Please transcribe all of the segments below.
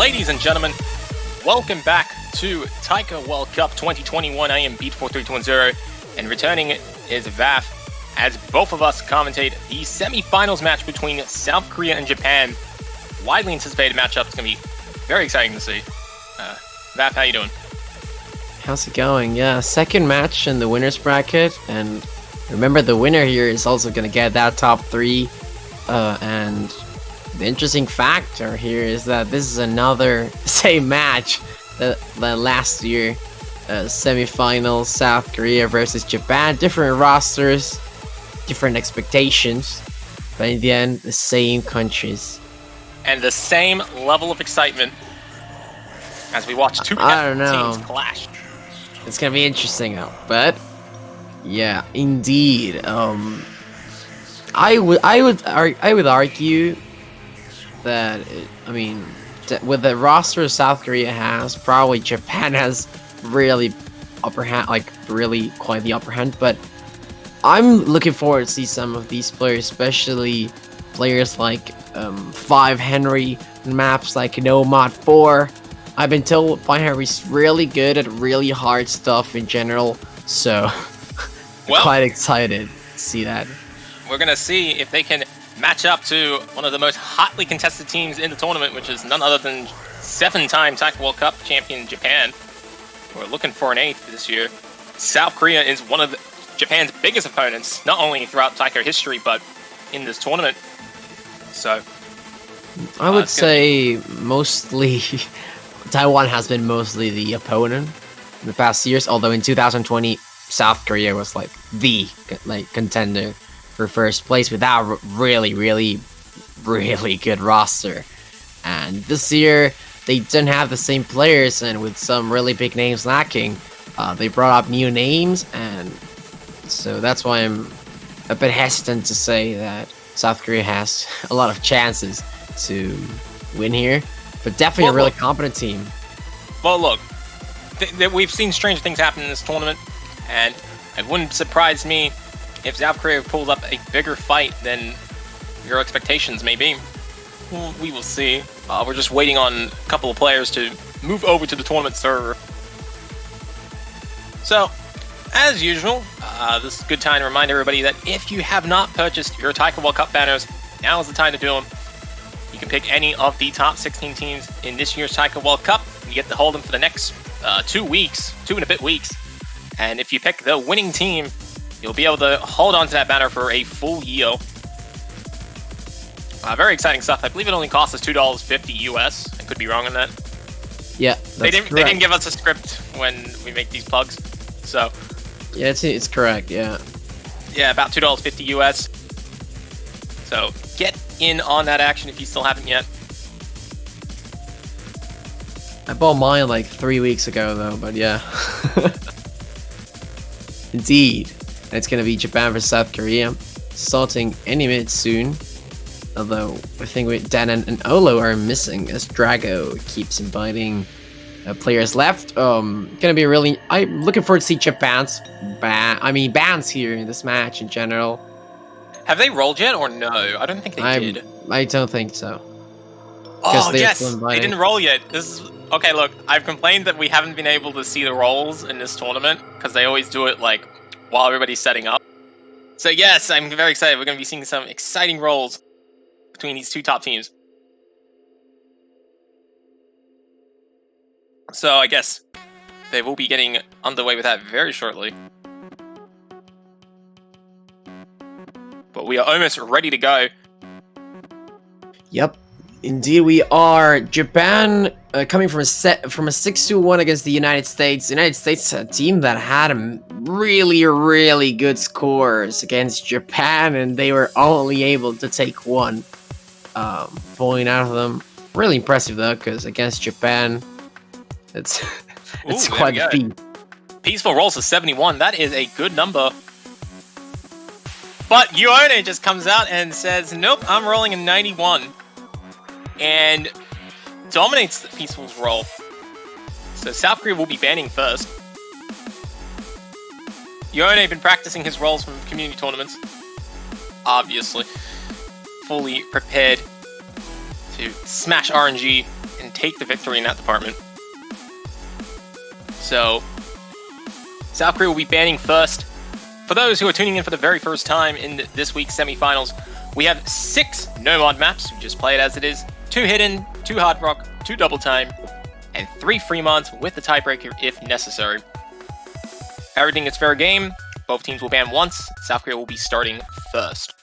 Ladies and gentlemen, welcome back to Taiko World Cup 2021. I am Beat43210, and returning is VAF, as both of us commentate the semi-finals match between South Korea and Japan. Widely anticipated matchup. It's going to be very exciting to see. VAF, how you doing? How's it going? Yeah, second match in the winner's bracket, and remember the winner here is also going to get that top 3, and the interesting factor here is that this is another same match that last year, semi-finals, South Korea versus Japan. Different rosters, different expectations, but in the end, the same countries. And the same level of excitement as we watch two teams clash. It's gonna be interesting though, but yeah, indeed. I would argue that with the roster South Korea has, probably Japan has really upper hand, really quite the upper hand. But I'm looking forward to see some of these players, especially players like 5 Henry maps like No Mod 4. I've been told 5 Henry's really good at really hard stuff in general, so quite excited to see that. We're gonna see if they can match up to one of the most hotly contested teams in the tournament, which is none other than 7-time Taiko World Cup champion Japan. We're looking for an 8th this year. South Korea is one of Japan's biggest opponents, not only throughout Taiko history, but in this tournament. So I would say mostly Taiwan has been mostly the opponent in the past years, although in 2020 South Korea was the contender for first place with that really good roster. And this year they didn't have the same players, and with some really big names lacking, they brought up new names, and so that's why I'm a bit hesitant to say that South Korea has a lot of chances to win here, but definitely a really competent team. Well, look, we've seen strange things happen in this tournament, and it wouldn't surprise me if South Korea pulls up a bigger fight than your expectations may be. We will see. We're just waiting on a couple of players to move over to the tournament server. So, as usual, this is a good time to remind everybody that if you have not purchased your Taiko World Cup banners, now is the time to do them. You can pick any of the top 16 teams in this year's Taiko World Cup. You get to hold them for the next 2 and a bit weeks. And if you pick the winning team, you'll be able to hold on to that banner for a full year. Very exciting stuff. I believe it only costs us $2.50 US. I could be wrong on that. Yeah, they didn't give us a script when we make these plugs, so yeah, it's correct. Yeah, about $2.50 US. So get in on that action if you still haven't yet. I bought mine 3 weeks ago though, but yeah. Indeed. It's going to be Japan versus South Korea, starting any minute soon. Although I think Dan and Olo are missing, as Drago keeps inviting players left. Gonna be really. I'm looking forward to see Japan's bans here in this match in general. Have they rolled yet or no? I don't think they did. I don't think so. Oh yes, they didn't roll yet. This is okay. Look, I've complained that we haven't been able to see the rolls in this tournament because they always do it while everybody's setting up. So yes, I'm very excited. We're going to be seeing some exciting rolls between these two top teams. So I guess they will be getting underway with that very shortly. But we are almost ready to go. Yep, indeed we are. Japan coming from a 6-1 against the United States. The United States, a team that had really good scores against Japan, and they were only able to take 1 point out of them. Really impressive though, because against Japan, it's quite a feat. Peaceful rolls to 71. That is a good number. But Yuone just comes out and says, nope, I'm rolling a 91. And dominates the Peaceful's roll. So South Korea will be banning first. Yuone been practicing his rolls from community tournaments. Obviously. Fully prepared to smash RNG and take the victory in that department. So, South Korea will be banning first. For those who are tuning in for the very first time in this week's semifinals, we have 6 Nomad maps. We just play it as it is. 2 hidden, 2 hard rock, 2 double time, and 3 free mods with the tiebreaker if necessary. Everything is fair game. Both teams will ban once. South Korea will be starting first.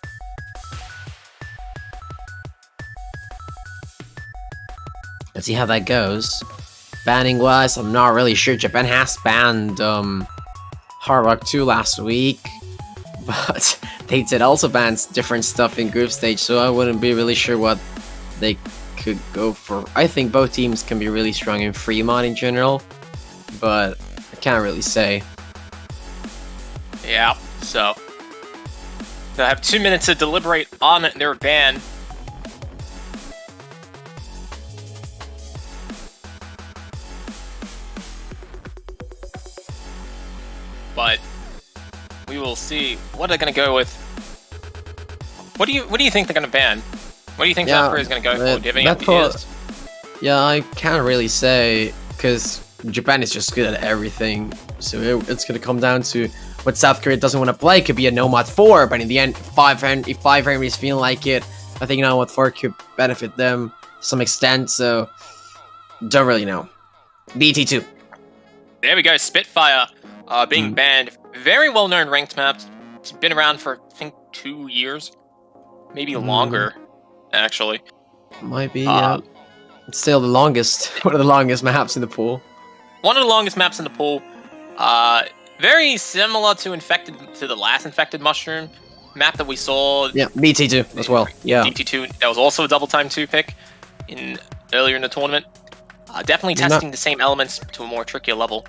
Let's see how that goes. Banning wise, I'm not really sure. Japan has banned Hard Rock 2 last week, but they did also ban different stuff in group stage, so I wouldn't be really sure what they could go for. I think both teams can be really strong in free mod in general, but I can't really say. Yeah, so they'll have 2 minutes to deliberate on their ban. But we will see what they're going to go with. What do you think they're going to ban? What do you think South Korea is going to go for? Do you have any ideas? Yeah, I can't really say, because Japan is just good at everything. So it's going to come down to what South Korea doesn't want to play. It could be a Nomad 4, but in the end, if 5 Henrys feel like it, I think Nomad 4 could benefit them to some extent. So don't really know. BT2. There we go, Spitfire being banned. Very well-known ranked map. It's been around for, I think, 2 years. Maybe longer, actually. Might be, yeah. It's still the longest, one of the longest maps in the pool. One of the longest maps in the pool. Very similar to the last Infected Mushroom map that we saw. Yeah, BT2 as well. Yeah. BT2, that was also a double time 2 pick earlier in the tournament. Definitely testing the same elements to a more trickier level.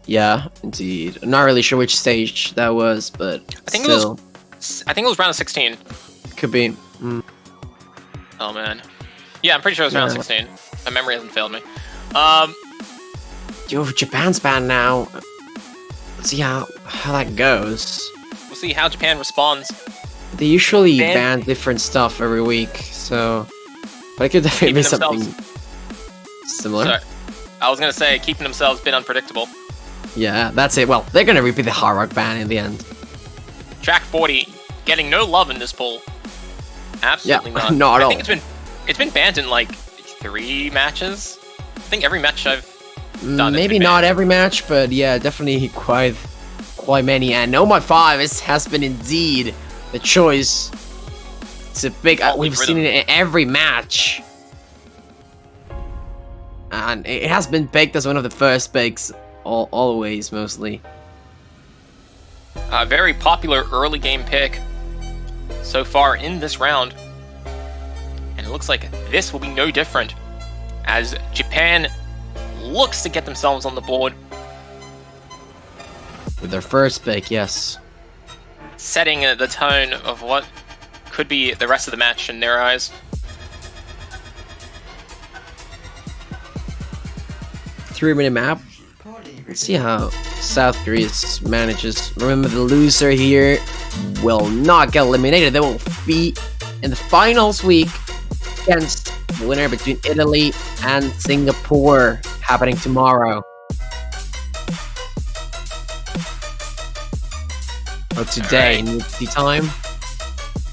Yeah, indeed. I'm not really sure which stage that was, but I think it was round of 16. Could be. Oh man. Yeah, I'm pretty sure it was round 16. My memory hasn't failed me. Yo, Japan's banned now. Let's see how that goes. We'll see how Japan responds. They usually ban different stuff every week, so... But it could definitely be something similar. Sorry. I was gonna say, keeping themselves a bit unpredictable. Yeah, that's it. Well, they're gonna repeat the Hard Rock ban in the end. Track 40, getting no love in this poll. Absolutely not. Not at all. I think it's been banned in like 3 matches. I think every match I've done. Maybe not every match, but yeah, definitely quite many. And Nomad 5 has been indeed the choice. It's a big. We've seen it in every match, and it has been picked as one of the first picks. Always, mostly. A very popular early game pick so far in this round. And it looks like this will be no different as Japan looks to get themselves on the board. With their first pick, yes. Setting the tone of what could be the rest of the match in their eyes. 3-minute map. Let's see how South Korea manages. Remember, the loser here will not get eliminated. They will be in the finals week against the winner between Italy and Singapore, happening tomorrow. Or today, in UTC time.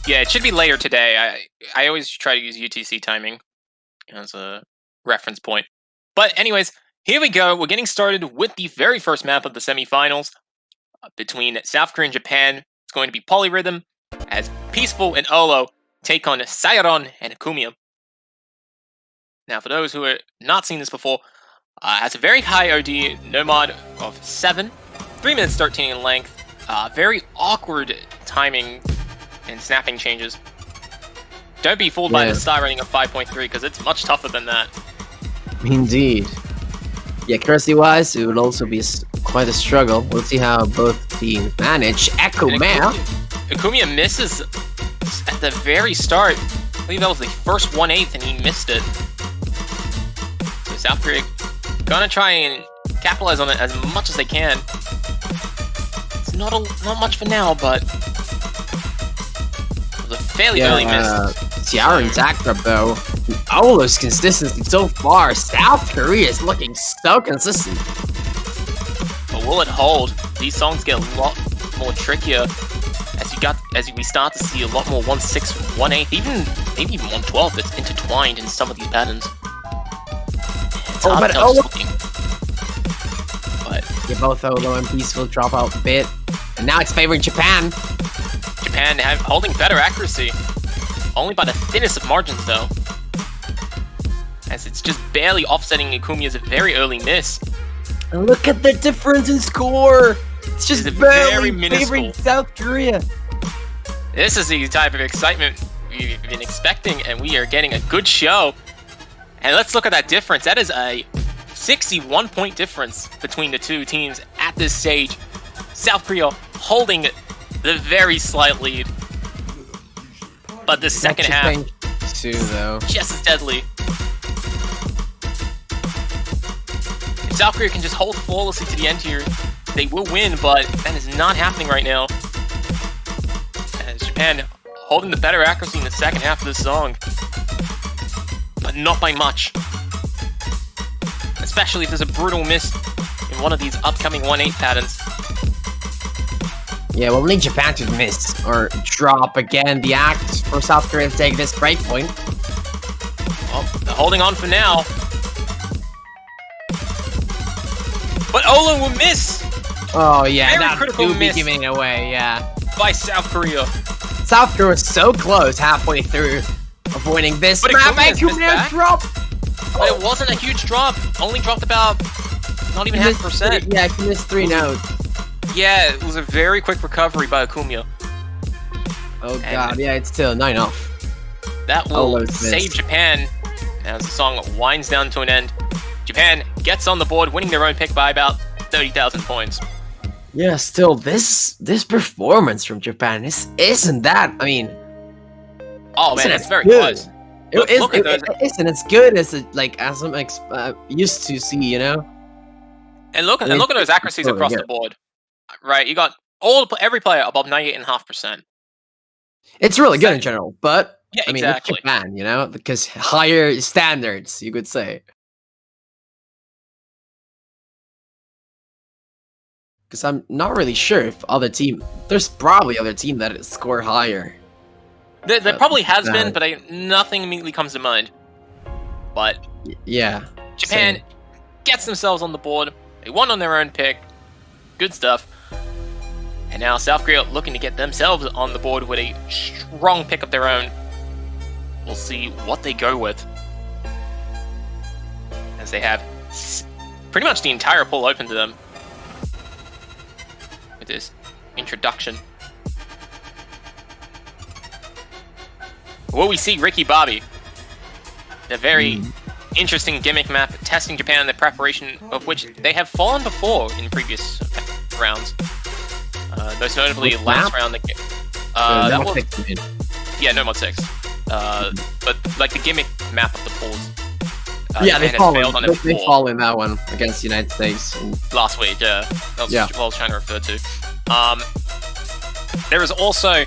Yeah, it should be later today. I always try to use UTC timing as a reference point. But anyways, here we go. We're getting started with the very first map of the semifinals between South Korea and Japan. It's going to be Polyrhythm as Peaceful and Olo take on Sairon and Akumiya. Now, for those who have not seen this before, has a very high OD Nomad of 7, 3 minutes 13 in length, very awkward timing and snapping changes. Don't be fooled by the star rating of 5.3 because it's much tougher than that. Indeed. Yeah, accuracy-wise, it would also be quite a struggle. We'll see how both teams manage. Akumiya misses at the very start. I believe that was the first 1/8 and he missed it. So South Korea gonna try and capitalize on it as much as they can. It's not much for now, but it was a fairly early miss. Tiara and Zachtrap, though, Olo's consistency so far. South Korea is looking so consistent. But will it hold? These songs get a lot more trickier as we start to see a lot more 1/6, 1/8, maybe even 1/12 that's intertwined in some of these patterns. It's hard to tell just looking. But yeah, both Olo and Peaceful drop out a bit, and now it's favoring Japan. Japan holding better accuracy, only by the thinnest of margins though, as it's just barely offsetting Ikumiya's very early miss. And look at the difference in score. It's just barely very favoring South Korea. This is the type of excitement we've been expecting, and we are getting a good show. And let's look at that difference. That is a 61-point difference between the two teams at this stage. South Korea holding the very slight lead. But the second half, too, though, just as deadly. If South Korea can just hold flawlessly to the end here, they will win, but that is not happening right now. As Japan holding the better accuracy in the second half of this song. But not by much. Especially if there's a brutal miss in one of these upcoming 1/8 patterns. Yeah, we'll need Japan to miss or drop again the act for South Korea to take this break point. Well, they're holding on for now. But Olo will miss! Oh yeah, Very that critical will be miss giving it away, yeah. by South Korea. South Korea was so close halfway through avoiding this But map, Ikumiya's missed back. drop! But it wasn't a huge drop. Only dropped about not even half percent. Yeah, he missed 3 notes. Yeah, it was a very quick recovery by Ikumiya. Oh god, yeah, it's still 9 off. That will save Japan as the song winds down to an end. Japan gets on the board, winning their own pick by about 30,000 points. Yeah, still, this performance from Japan isn't that, I mean... Oh man, it's very close. Look at those. It isn't as good as I'm used to see, you know? And look at those accuracies across the board. Right, you got every player above 98.5%. It's really good in general, but yeah, I mean, exactly. It's Japan, you know, because higher standards, you could say. Because I'm not really sure if there's probably other team that score higher. There probably has been, but nothing immediately comes to mind. But yeah, Japan gets themselves on the board. They won on their own pick. Good stuff. And now South Korea looking to get themselves on the board with a strong pick of their own. We'll see what they go with, as they have pretty much the entire pool open to them with this introduction. Will we see Ricky Bobby? The very interesting gimmick map, testing Japan in the preparation of which they have fallen before in previous rounds. Most notably, last round, that was... Yeah, no mod 6. But like the gimmick map of the pools. Yeah, they fall in that one against the United States. Last week, yeah. That was what I was trying to refer to. There is also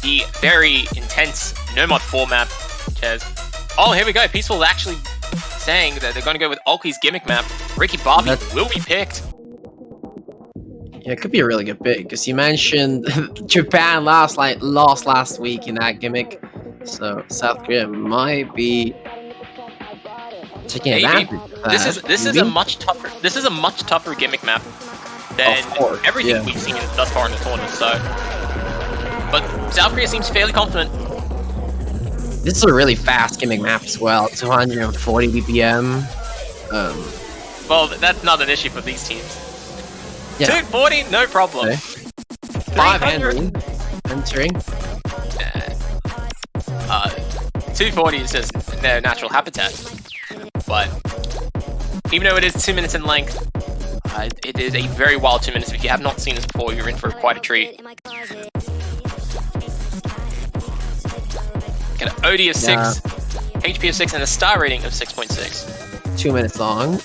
the very intense no mod 4 map, which has... Oh, here we go. Peaceful actually saying that they're going to go with Ulki's gimmick map. Ricky Bobby will be picked. Yeah, it could be a really good pick, because you mentioned Japan lost last week in that gimmick, so South Korea might be taking advantage of that. This is a much tougher gimmick map than everything we've seen thus far in the tournament. So, but South Korea seems fairly confident. This is a really fast gimmick map as well, 240 BPM. Well, that's not an issue for these teams. Yeah. 240, no problem. Okay. 500 entering. 240 is just their natural habitat. But even though it is 2 minutes in length, it is a very wild 2 minutes. If you have not seen this before, you're in for quite a treat. Get an OD of 6, HP of 6, and a star rating of 6.6. 2 minutes long.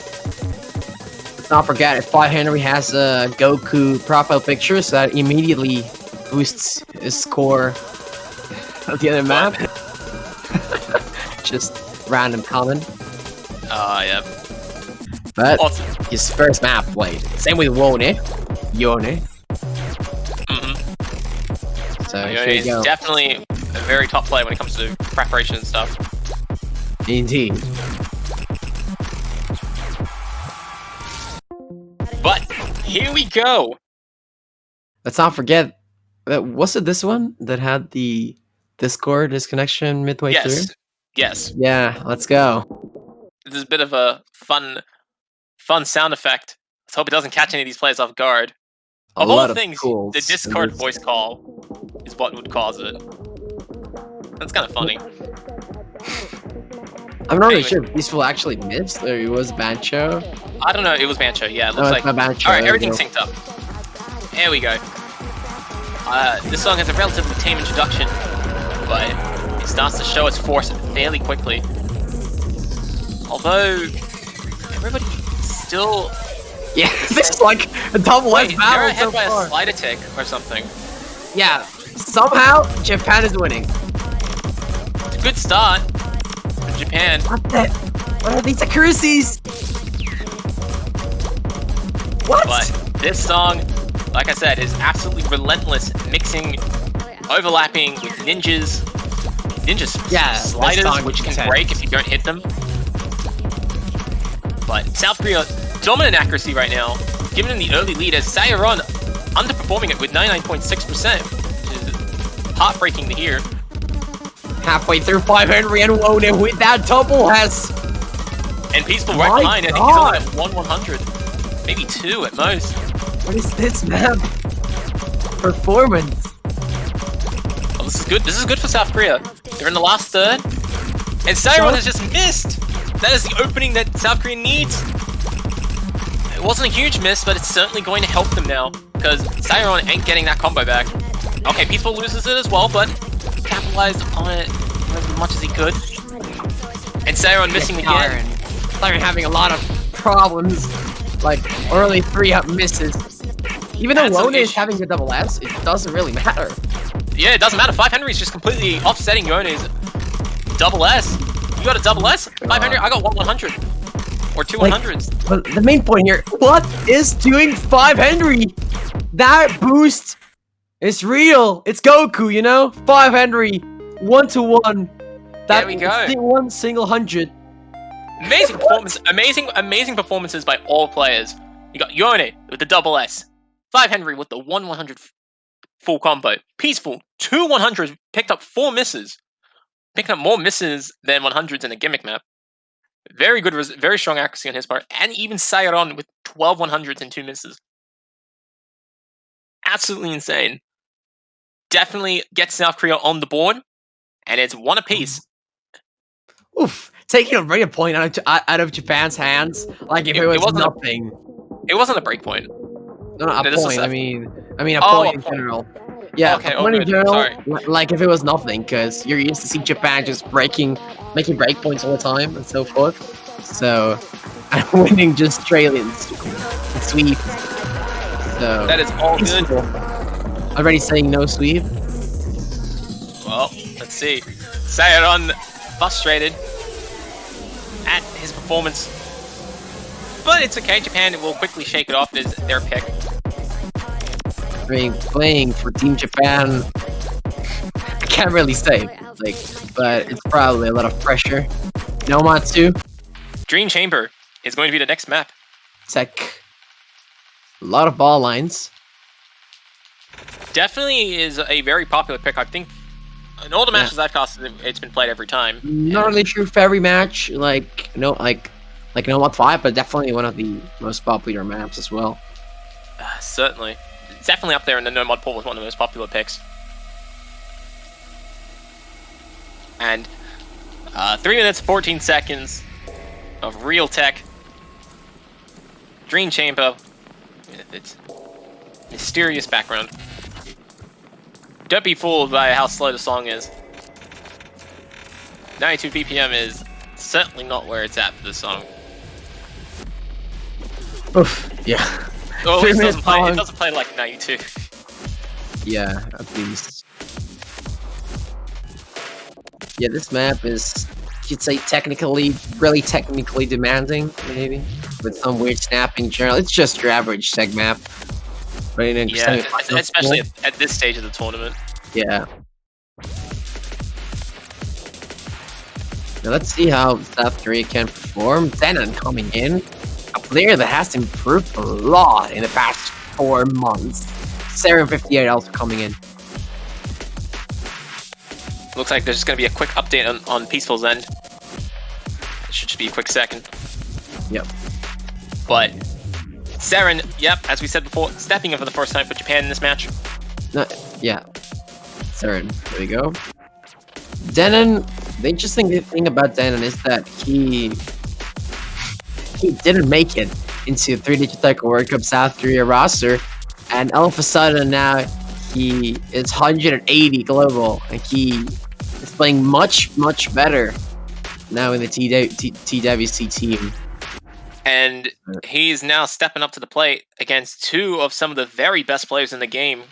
Not forget, if 500 has a Goku profile picture, so that immediately boosts his score of the other map. Just random talent. Yeah. But Awesome. his first map played. Same with Yone. So here you He's go. definitely a very top player when it comes to preparation and stuff. Indeed. But here we go. Let's not forget that was it this one that had the Discord disconnection midway through? Yes. Yeah, let's go. This is a bit of a fun sound effect. Let's hope it doesn't catch any of these players off guard. Of all things, the Discord voice call is what would cause it. That's kind of funny. I'm not really sure if Peaceful actually missed or it was Bancho. I don't know. It was Bancho. Yeah, it looks like. Bancho. All right, everything's synced up. There we go. This song has a relatively tame introduction, but it starts to show its force fairly quickly. Although everybody still. Yeah, this is like a double S they're battle ahead so by far. a slight attack or something. Yeah, somehow Japan is winning. It's a good start for Japan. What are these accuracies? What? But this song, like I said, is absolutely relentless, mixing, overlapping with ninjas sliders, which can break if you don't hit them. But South Korea, dominant accuracy right now, given in the early lead as Sayaron underperforming it with 99.6%, which is heartbreaking to hear. Halfway through 500 and Wona with that double S. And Peaceful right behind, I think he's only at 100, maybe 2 at most. What is this map? Performance. Oh, this is good. This is good for South Korea. They're in the last third, and Sayaron has just missed. That is the opening that South Korea needs. It wasn't a huge miss, but it's certainly going to help them now, because Sayaron ain't getting that combo back. Okay, Peaceful loses it as well, but he capitalized on it as much as he could. And Sayaron missing again. Siren having a lot of problems, like early 3-up misses. Even though Wona is having the double S, it doesn't really matter. Yeah, it doesn't matter. 500 is just completely offsetting Yone's double S. You got a double S? 500? I got 100. Or 2 100s. But the main point here, what is doing 500? That boost is real. It's Goku, you know? 500, 1-to-1. There we go. One single 100. Amazing performance. Amazing performances by all players. You got Yone with the double S. 500 with the 1-100 full combo. Peaceful, 2 100s, picked up 4 misses. Picking up more misses than 100s in a gimmick map. Very good, very strong accuracy on his part. And even Sayaron with 12 100s and 2 misses. Absolutely insane. Definitely gets South Korea on the board. And it's 1 apiece. Oof. Taking a break point out of Japan's hands, like if it was nothing. It wasn't a break point. No, a point. I mean a point in general. Yeah, okay, a point in general. Sorry. Like if it was nothing, because you're used to see Japan just making break points all the time and so forth. So, I'm winning just straight in sweep. So that is all good. Already saying no sweep. Well, let's see. Sayaron frustrated at his performance. But it's okay, Japan will quickly shake it off as their pick. I mean, playing for Team Japan, I can't really say, but it's probably a lot of pressure. No, Matsu? Dream Chamber is going to be the next map. It's like a lot of ball lines. Definitely is a very popular pick. I think in all the matches I've casted, it's been played every time. Not really true for every match, like No Mod 5, but definitely one of the most popular maps as well. Certainly. It's definitely up there in the No Mod pool with one of the most popular picks. And 3 minutes, 14 seconds of real tech. Dream Chamber with its mysterious background. Don't be fooled by how slow the song is. 92 BPM is certainly not where it's at for this song. Oof, yeah. Oh, it doesn't play like 92. Yeah, at least. Yeah, this map is you'd say technically, really technically demanding, maybe, with some weird snapping. General, it's just your average seg map. But in a Yeah, semifinals especially pool, at this stage of the tournament. yeah. Now let's see how South Korea can perform. Denon coming in, a player that has improved a lot in the past 4 months. 758 also coming in. Looks like there's just going to be a quick update on Peaceful's end. It should just be a quick second. Yep. But Seren, yep, as we said before, stepping in for the first time for Japan in this match. Yeah. Seren, there we go. Denon, the interesting thing about Denon is that he didn't make it into 3-digit Taiko World Cup South Korea roster, and all of a sudden now he is 180 global, and he is playing much better now in the TWC team. And he's now stepping up to the plate against two of some of the very best players in the game,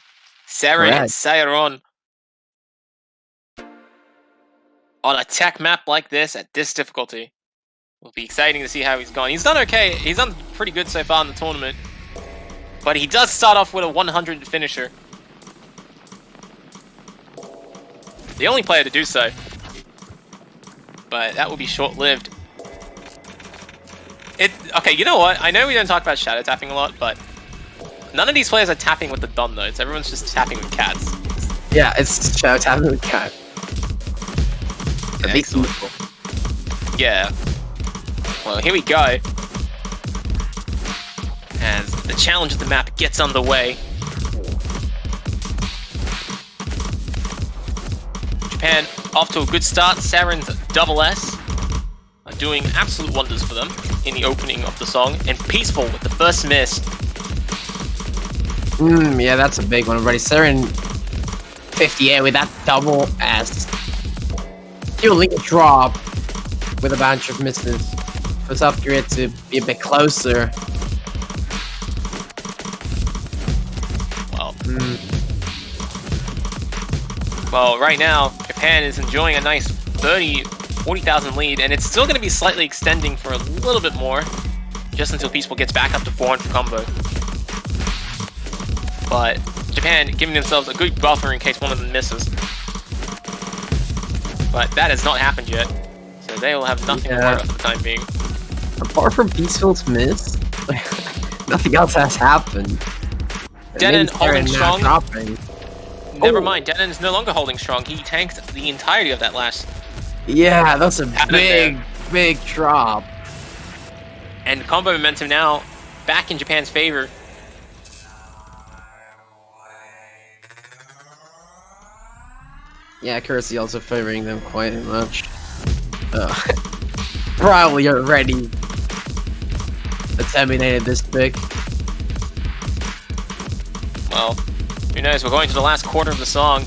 Seren and Sairon. On a tech map like this, at this difficulty. It'll be exciting to see how he's gone. He's done okay. He's done pretty good so far in the tournament. But he does start off with a 100 finisher. The only player to do so. But that will be short-lived. Okay, you know what? I know we don't talk about shadow tapping a lot, but none of these players are tapping with the Don notes. Everyone's just tapping with cats. Yeah, it's shadow tapping with cat. Excellent. Yeah. Well, here we go. As the challenge of the map gets underway. Japan off to a good start. Seren's double S are doing absolute wonders for them in the opening of the song. And Peaceful with the first miss. Yeah, that's a big one already. Seren 58 with that double S. He'll link a drop with a bunch of misses for South Korea to be a bit closer. Well, well, right now, Japan is enjoying a nice 40,000 lead, and it's still going to be slightly extending for a little bit more, just until Peaceful gets back up to 400 combo. But Japan giving themselves a good buffer in case one of them misses. But that has not happened yet, so they will have nothing to worry about for the time being. Apart from Peaceful's miss, nothing else has happened. Denon holding strong. Dropping. Never mind, Denon is no longer holding strong. He tanked the entirety of that last. Yeah, that's a big drop. And combo momentum now back in Japan's favor. Yeah, accuracy also favoring them quite much. Probably already terminated this pick. Well, who knows? We're going to the last quarter of the song.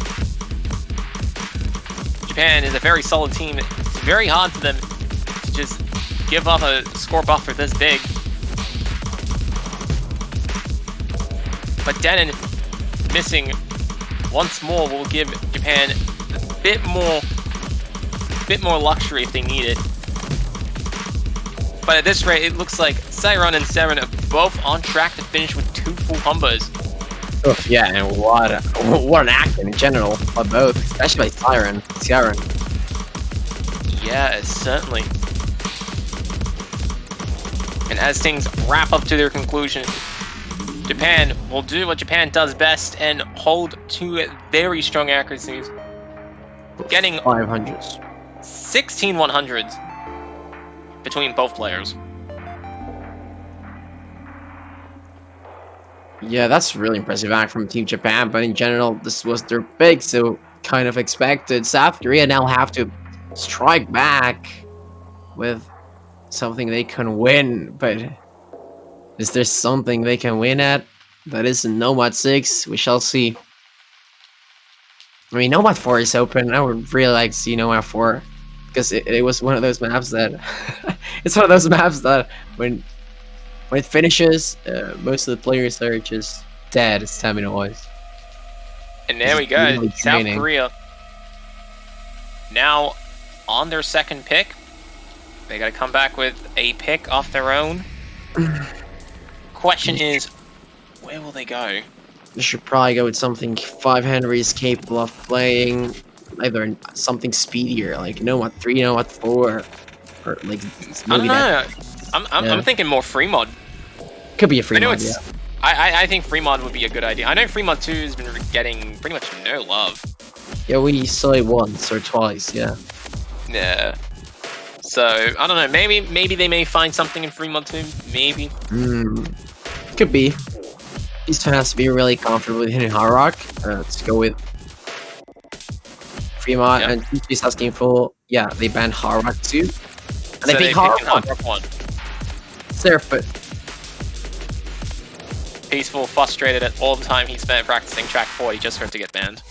Japan is a very solid team. It's very hard for them to just give up a score buffer this big. But Denon missing once more will give Japan a bit more luxury if they need it. But at this rate, it looks like Sairon and Seren are both on track to finish with 2 full combos. Oof, yeah, and what an act in general by both, especially by Sairon. Yeah, certainly. And as things wrap up to their conclusion, Japan will do what Japan does best and hold 2 very strong accuracies, getting 500s. 16 100s between both players. Yeah, that's really impressive act from Team Japan, but in general, this was their pick, so kind of expected. South Korea now have to strike back with something they can win, but is there something they can win at that isn't Nomad 6? We shall see. I mean, Nomad 4 is open. I would really like to see Nomad 4, because it was one of those maps that it's one of those maps that when it finishes, most of the players are just dead stamina-wise. And there we go, South Korea now on their second pick. They got to come back with a pick off their own. Question is, where will they go? You should probably go with something 5 Henry is capable of playing. Either something speedier, like what 3, what 4, or like I don't know. I'm thinking more free mod. Could be a free mod. Yeah. I think free mod would be a good idea. I know free mod 2 has been getting pretty much no love. Yeah, we saw it once or twice. Yeah. Yeah. So I don't know. Maybe they may find something in free mod 2. Maybe. Could be. These fans has to be really comfortable with hitting Hard Rock. Let's go with Fremont and TG's asking for they banned Hard Rock too. And so they pick Hard Rock 1. It's their foot. Peaceful, frustrated at all the time he spent practicing track 4, he just heard to get banned.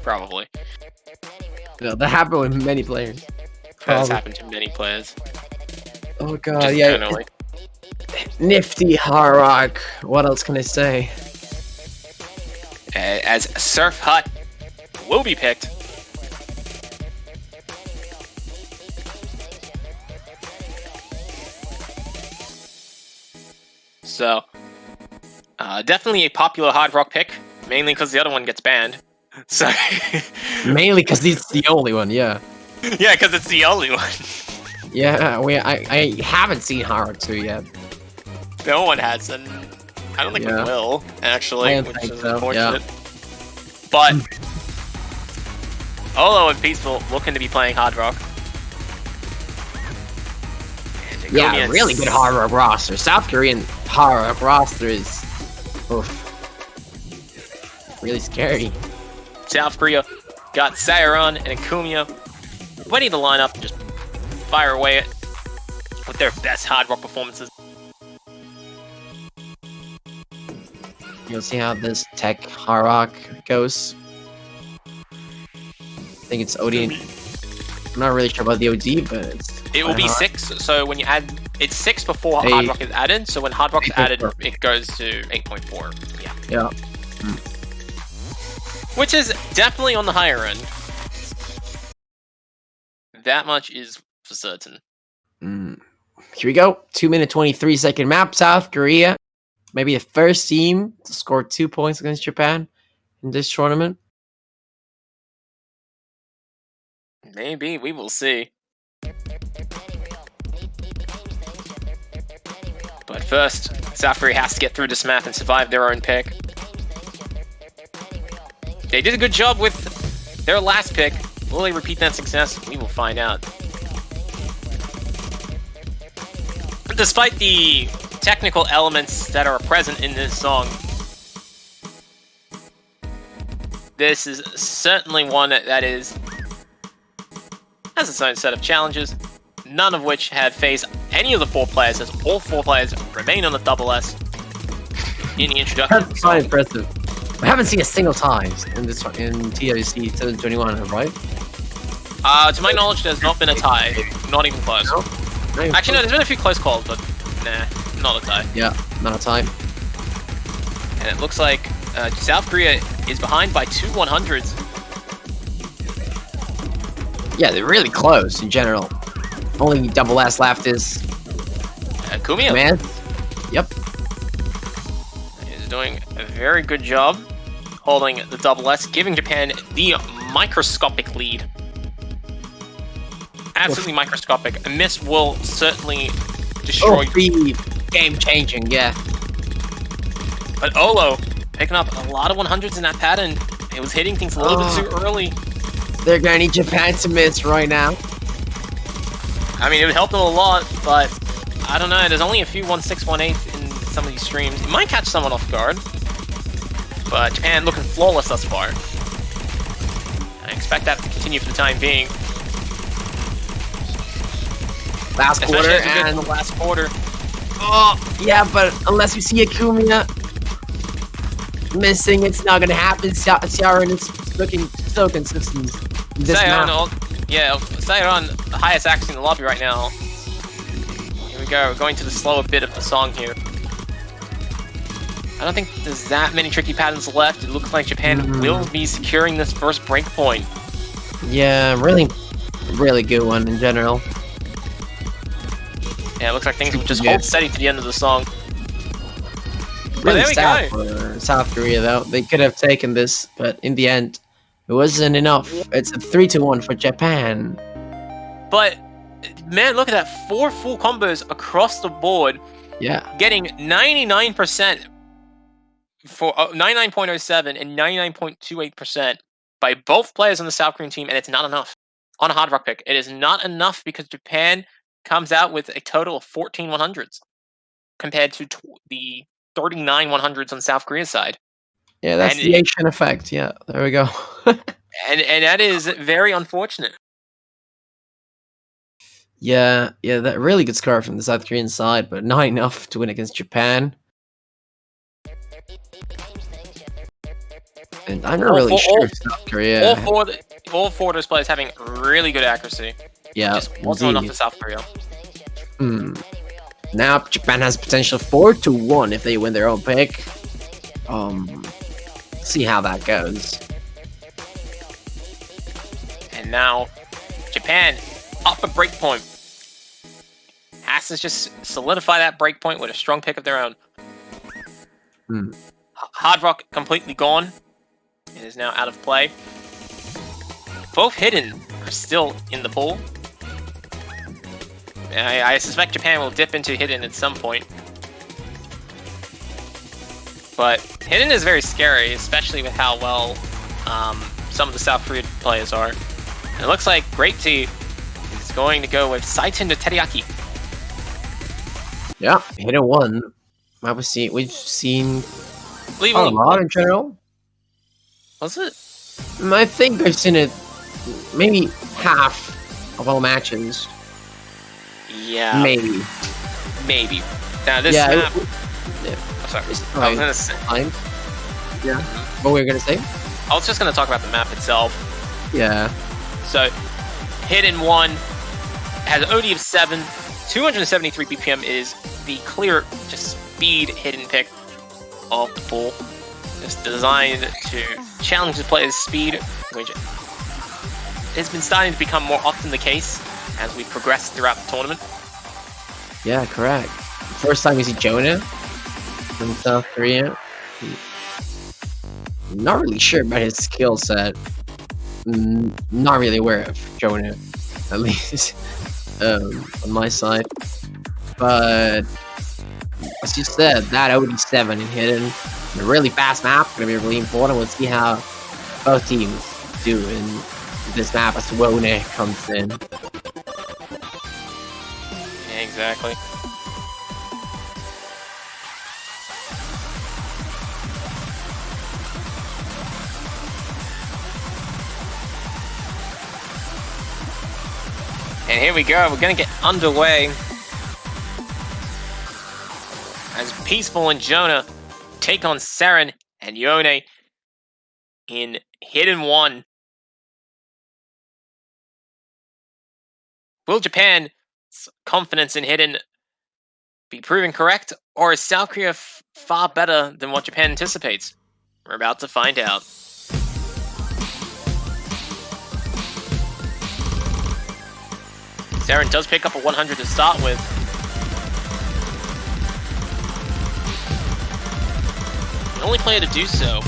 Probably. No, that happened with many players. That's happened to many players. Oh god, generally. Nifty Hard Rock. What else can I say? As Surf Hut will be picked. So, definitely a popular hard rock pick, mainly because the other one gets banned. So mainly because it's the only one, yeah. Yeah, because it's the only one. Yeah, I haven't seen Hard Rock 2 yet. No one has, and I don't think we will, actually, which is unfortunate. But Olo and Peaceful looking to be playing hard rock. Yeah, really good hard rock roster. South Korean hard rock roster is really scary. South Korea got Seiron and Akumiya ready to line up and just fire away it with their best hard rock performances. You'll see how this tech hard rock goes. I think it's OD. I'm not really sure about the OD, but it will be 6. So when you add, it's 6 before hard rock is added. So when hard rock is added, it goes to 8.4. Yeah. Which is definitely on the higher end. That much is for certain. Here we go. 2-minute 23-second map. South Korea. Maybe the first team to score 2 points against Japan in this tournament. Maybe. We will see. But first, South Korea has to get through this map and survive their own pick. They did a good job with their last pick. Will they repeat that success? We will find out. Despite the technical elements that are present in this song, this is certainly one that has its own set of challenges, none of which had faced any of the 4 players, as all 4 players remain on the double S in the introduction. That's quite impressive. I haven't seen a single time in TWC 2021, right? To my knowledge, there's not been a tie. Not even close. No? Actually, no, there's been a few close calls, but nah, not a tie. Yeah, not a tie. And it looks like South Korea is behind by 2 100s. Yeah, they're really close in general. Only double S left is Akumiya. Man. Yep. He's doing a very good job holding the double S, giving Japan the microscopic lead. Absolutely microscopic. A miss will certainly destroy. Be game-changing, yeah. But Olo picking up a lot of 100s in that pattern. It was hitting things a little bit too early. They're gonna need Japan to miss right now. I mean, it would help them a lot, but I don't know. There's only a few 1/6, 1/8 in some of these streams. It might catch someone off guard, but Japan looking flawless thus far. I expect that to continue for the time being. Last quarter and the last quarter. Oh, yeah, but unless you see Akumiya missing, it's not gonna happen. Seiron is looking so consistent. Seiron, the highest actually in the lobby right now. Here we go, we're going to the slower bit of the song here. I don't think there's that many tricky patterns left. It looks like Japan will be securing this first break point. Yeah, really really good one in general. Yeah, it looks like things will just hold steady to the end of the song. Really there we sad go. for South Korea, though. They could have taken this, but in the end, it wasn't enough. It's a 3-1 for Japan. But, man, look at that. 4 full combos across the board. Yeah. Getting 99% for 99.07 and 99.28% by both players on the South Korean team, and it's not enough. On a Hard Rock pick, it is not enough because Japan comes out with a total of 14 100s compared to the 39 100s on South Korea's side. Yeah, that's And the Asian effect. Yeah, there we go. and that is very unfortunate. Yeah, that really good score from the South Korean side, but not enough to win against Japan. And I'm not really sure if South Korea. All four of those players having really good accuracy. Yeah, just wasn't enough for South Korea. Now Japan has potential 4-1 if they win their own pick. See how that goes. And now Japan up a breakpoint. Has to just solidify that breakpoint with a strong pick of their own. Hard Rock completely gone. It is now out of play. Both Hidden are still in the pool. I suspect Japan will dip into Hidden at some point. But Hidden is very scary, especially with how well some of the South Korean players are. And it looks like Grape Tea is going to go with Saiton to Teriyaki. Yeah, Hidden 1. We've seen a lot in general. Was it? I think I've seen it maybe half of all matches. Yeah. Maybe. Now this map... sorry. I was gonna say... Yeah. What were you gonna say? I was just gonna talk about the map itself. Yeah. So, Hidden 1 has an OD of 7. 273 BPM is the clear, just speed Hidden pick of the pool. It's designed to challenge the player's speed, which has been starting to become more often the case as we progress throughout the tournament. Yeah, correct. First time we see Jonah from South Korea. Not really sure about his skill set. Not really aware of Jonah, at least on my side. But as you said, that OD7 in Hidden, a really fast map, gonna be really important. We'll see how both teams do in this map as Wone comes in. Yeah, exactly. And here we go, we're gonna get underway as Peaceful and Jonah take on Saren and Yone in Hidden 1. Will Japan's confidence in Hidden be proven correct, or is South Korea far better than what Japan anticipates? We're about to find out. Saren does pick up a 100 to start with. The only player to do so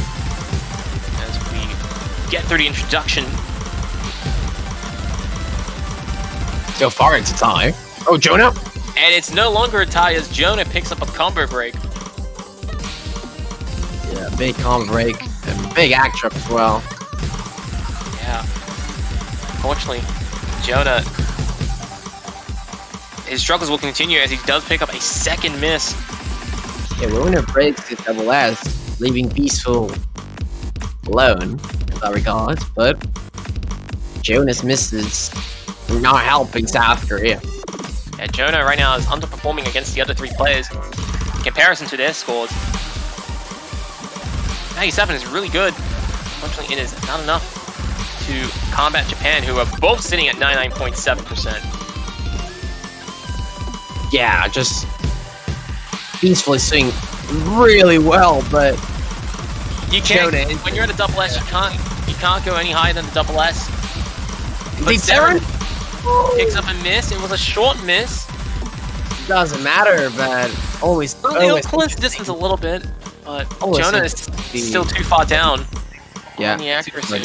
as we get through the introduction. So far it's a tie. Oh, Jonah! And it's no longer a tie as Jonah picks up a combo break. Yeah, big combo break and big act trip as well. Yeah. Unfortunately, Jonah, his struggles will continue as he does pick up a second miss. Yeah, Winner breaks the double S, leaving Peaceful alone in that regard, but Jonas misses, not helping South Korea. Yeah, Jonah right now is underperforming against the other three players in comparison to their scores. 97 is really good. Unfortunately, it is not enough to combat Japan, who are both sitting at 99.7%. Yeah, just Peaceful is doing really well, but you can't. When you're at a double S, you can't go any higher than the double S. But Picks up a miss. It was a short miss. Doesn't matter, but always. Well, it'll close the distance a little bit, but Jonah is still too far down. Yeah. On the accuracy.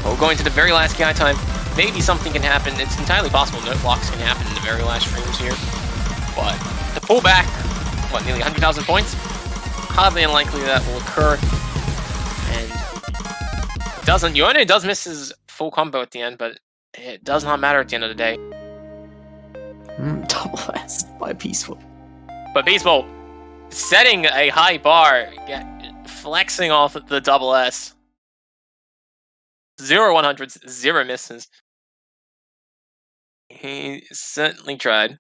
Well, going to the very last guy time. Maybe something can happen. It's entirely possible no blocks can happen in the very last frames here. But to pull back, what, nearly 100,000 points? Hardly unlikely that will occur. And doesn't. Yone does miss his full combo at the end, but it does not matter at the end of the day. Double S by Peaceful. But Peaceful, setting a high bar, flexing off the double S. 0 100s, 0 misses. He certainly tried.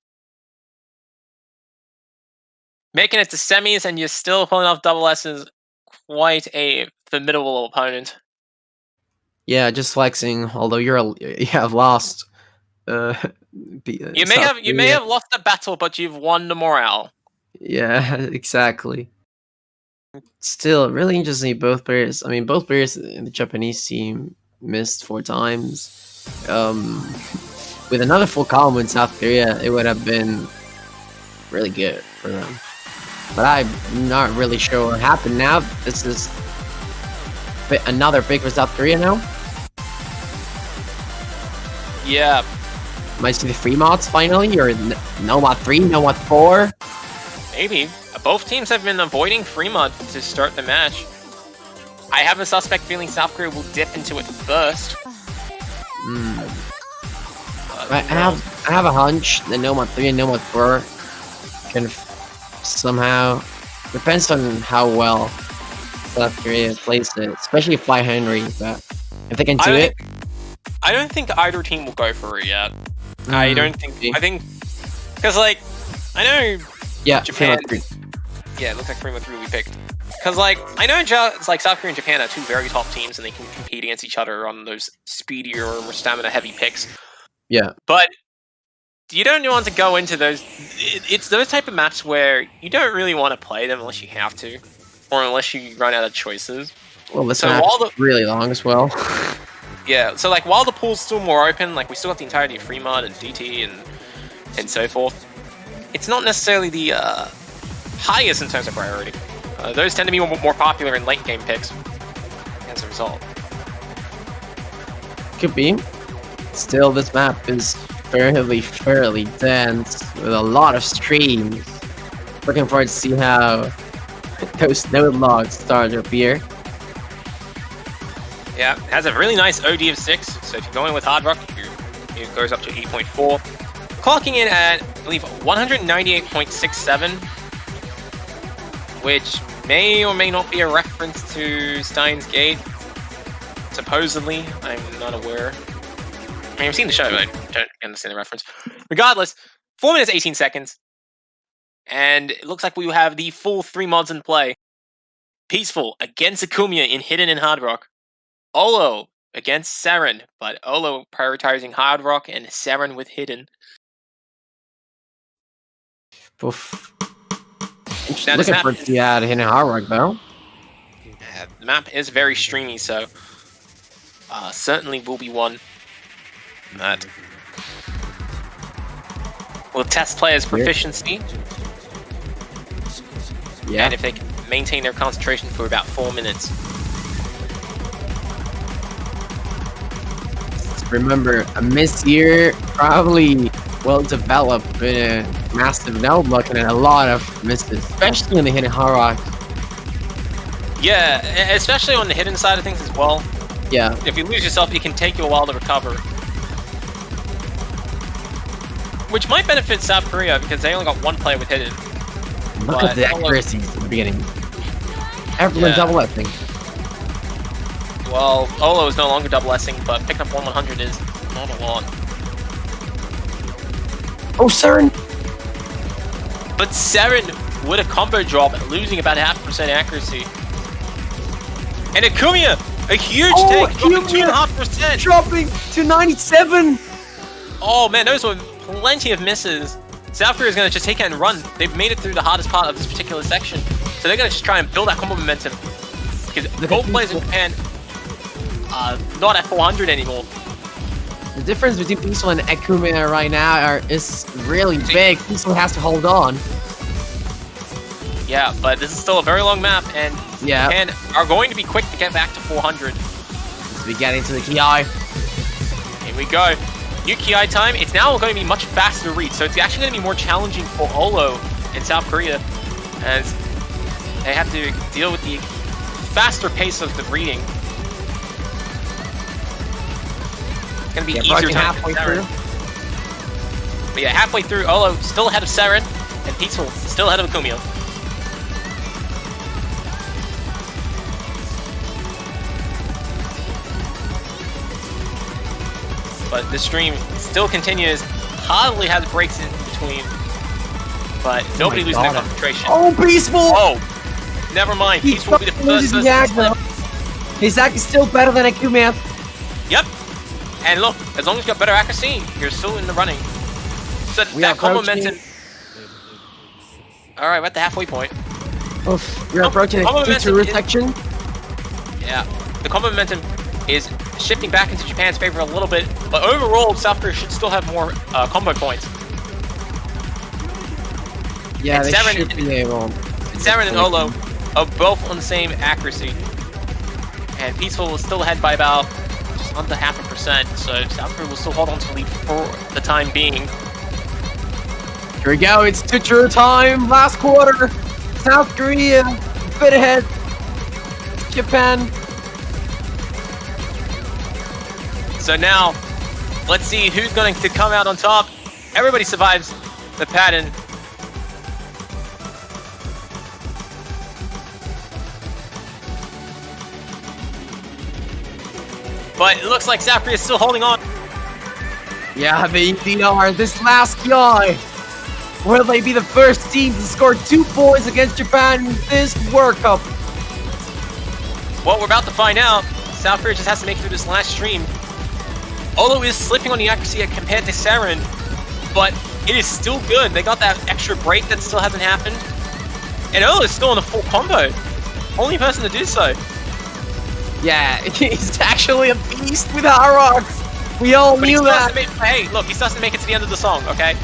Making it to semis and you're still pulling off double S's, quite a formidable opponent. Yeah, just flexing. Although you have lost. You may have lost the battle, but you've won the morale. Yeah, exactly. Still, really interesting. Both players. I mean, both players in the Japanese team missed 4 times. With another full column in South Korea, it would have been really good for them. But I'm not really sure what happened now. This is another pick for South Korea now. Yeah. Might see the free mods finally, or no mod 3, no mod 4. Maybe. Both teams have been avoiding free mod to start the match. I have a suspect feeling South Korea will dip into it first. I have a hunch that no mod 3 and no mod 4 can somehow, depends on how well South Korea plays it, especially Fly Henry, but if they can do it. I don't think either team will go for it yet. I don't think. I think because like I know. Yeah, Japan. Yeah, it looks like 3-3 we picked. Because like I know it's like South Korea and Japan are 2 very top teams, and they can compete against each other on those speedier or more stamina-heavy picks. Yeah, but you don't want to go into those. It's those type of maps where you don't really want to play them unless you have to, or unless you run out of choices. Well, this map's really long as well. Yeah, so like while the pool's still more open, like we still got the entirety of free mod and DT and so forth. It's not necessarily the highest in terms of priority. Those tend to be more popular in late game picks as a result. Could be. Still, this map is fairly dense with a lot of streams. Looking forward to see how those node logs start to appear. Yeah, it has a really nice OD of 6, so if you're going with Hard Rock, it goes up to 8.4. Clocking in at, I believe, 198.67, which may or may not be a reference to Steins Gate. Supposedly, I'm not aware. I mean, I've seen the show, but I don't understand the reference. Regardless, 4 minutes, 18 seconds. And it looks like we have the full 3 mods in play. Peaceful against Akumiya in Hidden and Hard Rock. Olo against Seren, but Olo prioritizing Hard Rock and Seren with Hidden. Oof. Looking for it to add Hidden Hard Rock, though. Yeah, the map is very streamy, so certainly will be one that will test players' proficiency. Yeah. And if they can maintain their concentration for about 4 minutes. Remember, a miss here, probably well developed in a massive node block and a lot of misses, especially on the Hidden Hard Rock. Yeah, especially on the hidden side of things as well. Yeah. If you lose yourself, it can take you a while to recover. Which might benefit South Korea because they only got 1 player with hidden. Look at the accuracy at the beginning. Everyone double S-ing. Well, Olo is no longer double S-ing, but picking up 100 is not a lot. Oh, Seren! But Seren with a combo drop, losing about 0.5% accuracy. And Akumiya, a huge take, dropping 2.5%. Dropping to 97! Oh man, those were plenty of misses. South Korea is going to just take it and run. They've made it through the hardest part of this particular section. So they're going to just try and build that combo momentum. Because both players in Japan are not at 400 anymore. The difference between Peaceful and Akuma right now is really big. Peaceful has to hold on. Yeah, but this is still a very long map, and Yeah. Japan are going to be quick to get back to 400. We get into the Ki. Here we go. New Ki time. It's now going to be much faster to read, so it's actually going to be more challenging for Olo in South Korea, as they have to deal with the faster pace of the reading. It's going to be easier time halfway for Seren. through. But yeah, halfway through, Olo still ahead of Seren, and Peaceful still ahead of Akumio. But the stream still continues. Hardly has breaks in between, but nobody losing their concentration. Oh, Peaceful! Oh, never mind. Peaceful will be the first person to slip. His act is still better than Akuma. Yep. And look, as long as you got better accuracy, you're still in the running. So that combo momentum. All right, we're at the halfway point. Oof, we're approaching the two section. Yeah, the combo momentum is shifting back into Japan's favor a little bit, but overall, South Korea should still have more combo points. Yeah, and they should be able. Seren and Olo are both on the same accuracy, and Peaceful is still ahead by about just under 0.5%, so South Korea will still hold on to the lead for the time being. Here we go, it's Teacher time, last quarter. South Korea, a bit ahead. Japan. So now, let's see who's going to come out on top. Everybody survives the pattern. But it looks like South Korea is still holding on. Yeah, they are. This last guy. Will they be the first team to score 2 points against Japan in this World Cup? Well, we're about to find out. South Korea just has to make it through this last stream. Olo is slipping on the accuracy compared to Seren, but it is still good. They got that extra break that still hasn't happened. And Olo is still in a full combo. Only person to do so. Yeah, he's actually a beast with our rocks. We all knew that. Hey, look, he still has to make it to the end of the song, okay?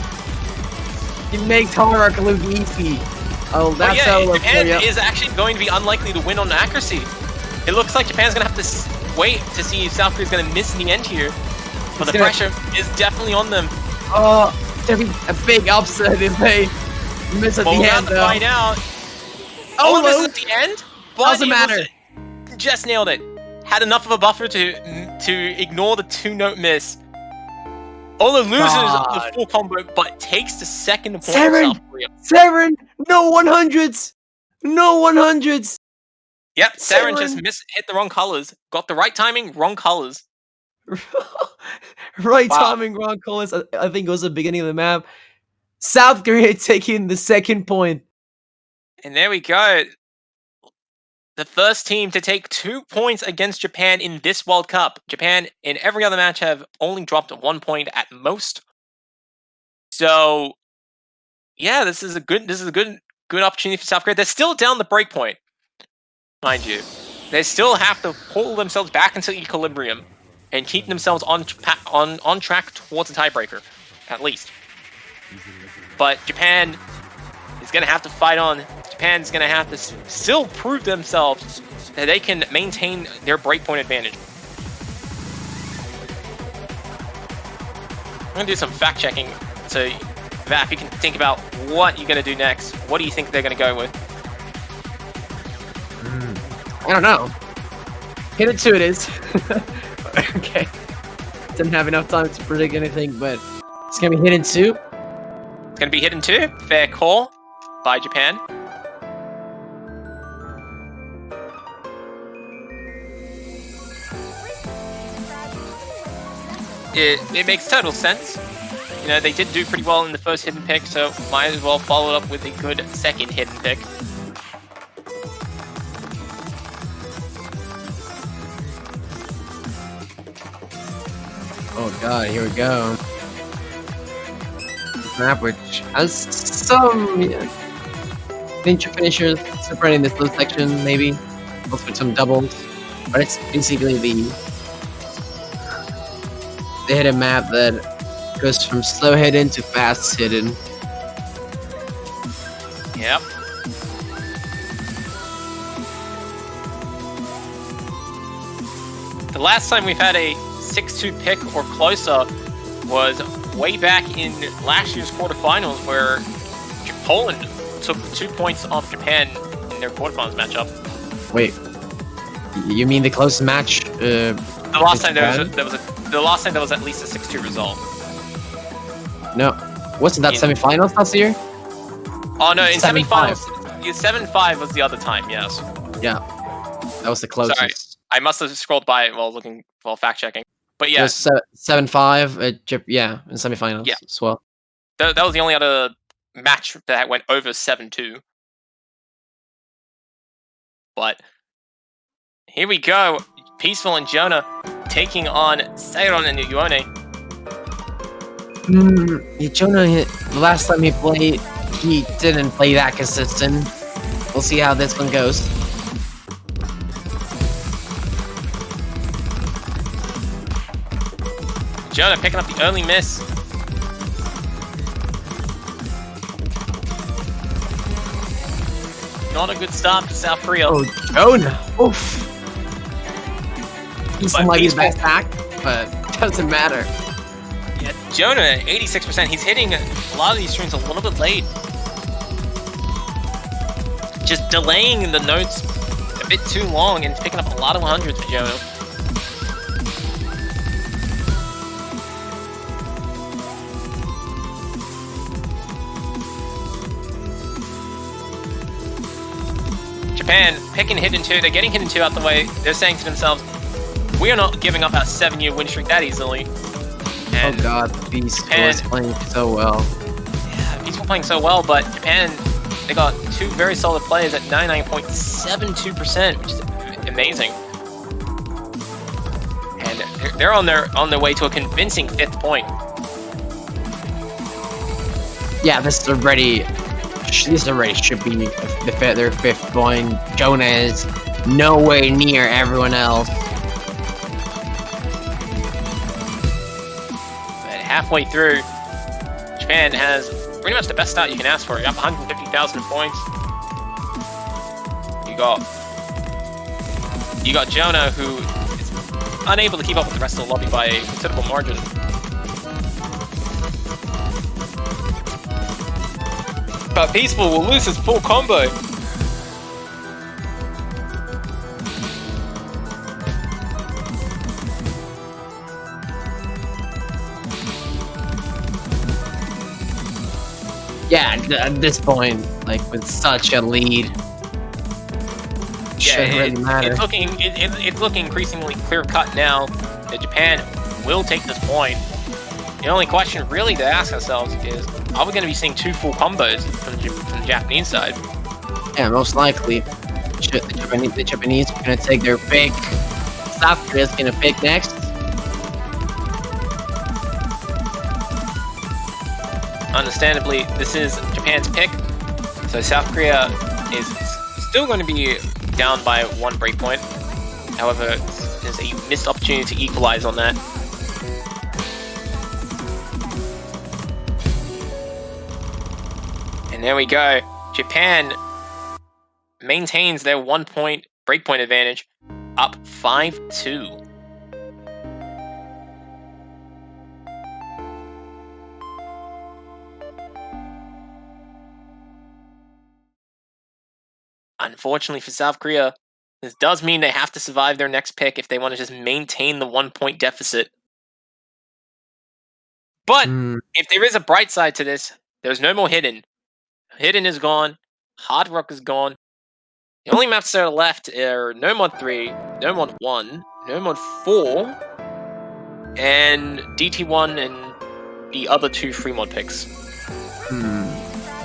He makes Harak look easy. Oh, that's Japan is actually going to be unlikely to win on accuracy. It looks like Japan's going to have to wait to see if South Korea's going to miss in the end here. But the pressure is definitely on them. Oh, there'll be a big upset if they miss at the end. We're about to find out. Oh, misses at the end? But doesn't matter. Just nailed it. Had enough of a buffer to ignore the 2-note miss. Olo loses the full combo, but takes the second point Seren! South Korea. Seren! No 100s! No 100s! Yep, Seren just hit the wrong colors. Got the right timing, wrong colors. Right timing, wrong colors. I think it was the beginning of the map. South Korea taking the second point. And there we go. The first team to take 2 points against Japan in this World Cup. Japan in every other match have only dropped 1 point at most. So, yeah, this is a good opportunity for South Korea. They're still down the break point, mind you. They still have to pull themselves back into equilibrium and keep themselves on track towards a tiebreaker, at least. But Japan is going to have to fight on. Japan's going to have to still prove themselves that they can maintain their breakpoint advantage. I'm going to do some fact-checking, so Vap, you can think about what you're going to do next. What do you think they're going to go with? I don't know. Hit it 2 it is. Okay. Didn't have enough time to predict anything, but it's going to be hit in 2. It's going to be hit in 2. Fair call by Japan. It makes total sense. You know, they did do pretty well in the first hidden pick, so might as well follow it up with a good second hidden pick. Oh god, here we go. This map which has some ninja finishers separating this little section, maybe. Also with some doubles. But it's basically the They hit a map that goes from slow hidden to fast hidden. Yep. The last time we've had a 6-2 pick or closer was way back in last year's quarterfinals, where Poland took 2 points off Japan in their quarterfinals matchup. Wait, you mean the closest match? The last time the last time there was at least a 6-2 result. No, wasn't that semifinals last year? Oh no, in semifinals, 7-5 was the other time. Yes. Yeah, that was the closest. Sorry, I must have scrolled by it while fact checking. But yeah, 7-5. Yeah, in semifinals as well. That was the only other match that went over 7-2. But here we go. Peaceful and Jonah taking on Seiron and Yuone. Jonah, the last time he played, he didn't play that consistent. We'll see how this one goes. Jonah picking up the early miss. Not a good start for South Korea. Oh, Jonah! Oof. He's might be his best hack, but doesn't matter. Yeah, Jonah, 86%. He's hitting a lot of these streams a little bit late. Just delaying the notes a bit too long and picking up a lot of 100s for Jonah. Japan picking hidden 2. They're getting hidden 2 out the way. They're saying to themselves, we are not giving up our 7-year win streak that easily. And oh god, Peaceful is playing so well. Yeah, Peaceful playing so well, but Japan, they got 2 very solid players at 99.72%, which is amazing. And they're on their way to a convincing 5th point. Yeah, this already should be their 5th point. Jonah is nowhere near everyone else. But halfway through, Japan has pretty much the best start you can ask for. You got 150,000 points. You got Jonah, who is unable to keep up with the rest of the lobby by a considerable margin. But Peaceful will lose his full combo. Yeah, at this point, like with such a lead, shouldn't really matter. It's looking increasingly clear cut now that Japan will take this point. The only question really to ask ourselves is, are we going to be seeing 2 full combos from the Japanese side? Yeah, most likely. The Japanese are going to take their pick. South Korea's going to pick next. Understandably, this is Japan's pick, so South Korea is still going to be down by 1 breakpoint. However, there's a missed opportunity to equalize on that. And there we go. Japan maintains their 1-point breakpoint advantage, up 5-2. Unfortunately for South Korea, this does mean they have to survive their next pick if they want to just maintain the 1-point deficit. But if there is a bright side to this, there's no more Hidden. Hidden is gone. Hard Rock is gone. The only maps that are left are No Mod 3, No Mod 1, No Mod 4, and DT1 and the other 2 free mod picks.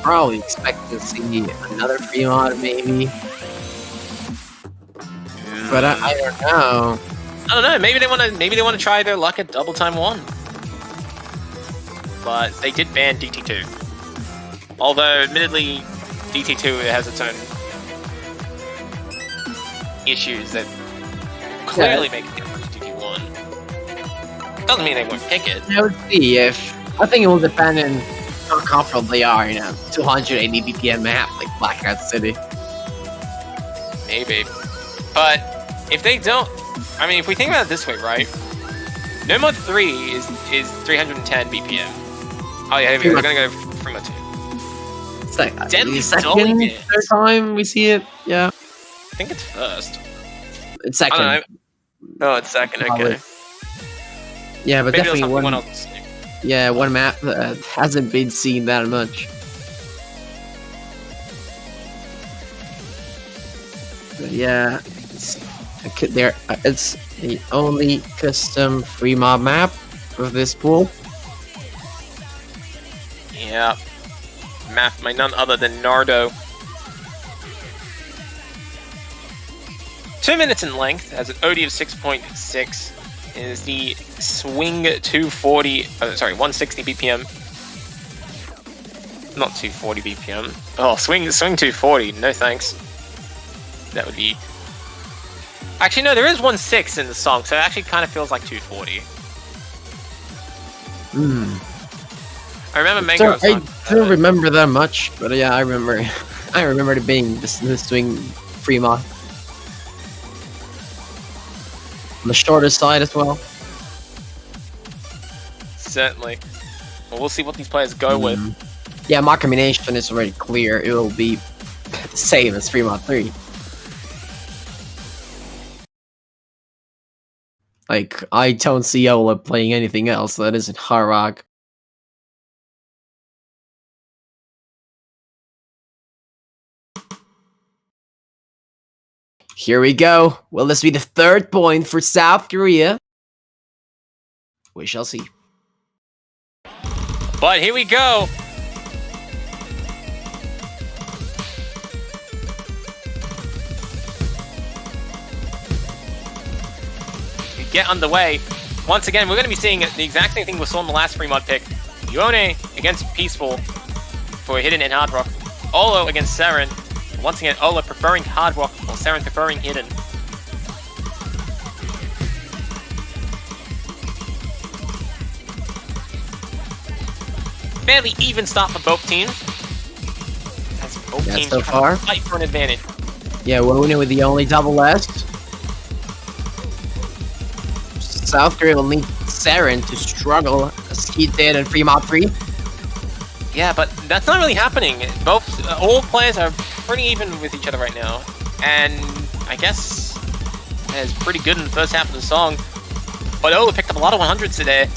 Probably expect to see another free mod, maybe. But I don't know. I don't know. Maybe they want to try their luck at Double Time 1. But they did ban DT2. Although, admittedly, DT2 has its own issues that clearly make a difference to DT1. Doesn't mean they won't pick it. I would see if. I think it will depend on how comfortable they are in a 280 BPM map like Blackout City. Maybe. But if they don't, I mean, if we think about it this way, right? No Mod 3 is 310 BPM. Oh yeah, we're gonna go for Mod 2. It's like Deadly the second, Dolly third time we see it. Yeah, I think it's first. it's second. I don't know. Oh, it's second. Probably. Okay. Yeah, but Maybe definitely one one. else. Yeah, one map that hasn't been seen that much. But yeah, it's the only custom free mob map of this pool. Yeah. Map by none other than Nardo. 2 minutes in length, has an OD of 6.6. Is the Swing 240, 160 BPM. Not 240 BPM. Oh, Swing 240, no thanks. That would be... Actually, no, there is 1.6 in the song, so it actually kind of feels like 240. I remember Mango. I don't remember that much, but yeah, I remember. I remember it being the Swing free mod. On the shorter side as well. Certainly. Well, we'll see what these players go with. Yeah, my combination is already clear. It will be the same as free mod 3. Like, I don't see Ola playing anything else that isn't hard rock. Here we go. Will this be the third point for South Korea? We shall see. But here we go. We get underway. Once again, we're going to be seeing the exact same thing we saw in the last free mod pick. Yone against Peaceful for Hidden and Hard Rock. Olo against Seren. Once again, Ola preferring Hard Rock, while Seren preferring Hidden. Fairly even start for both teams. As both teams so far. Fight for an advantage. Yeah, Wona with the only double S. South Korea will need Seren to struggle as he did in free mod 3. Yeah, but that's not really happening. All players are pretty even with each other right now, and I guess is pretty good in the first half of the song. But Ola picked up a lot of 100s today.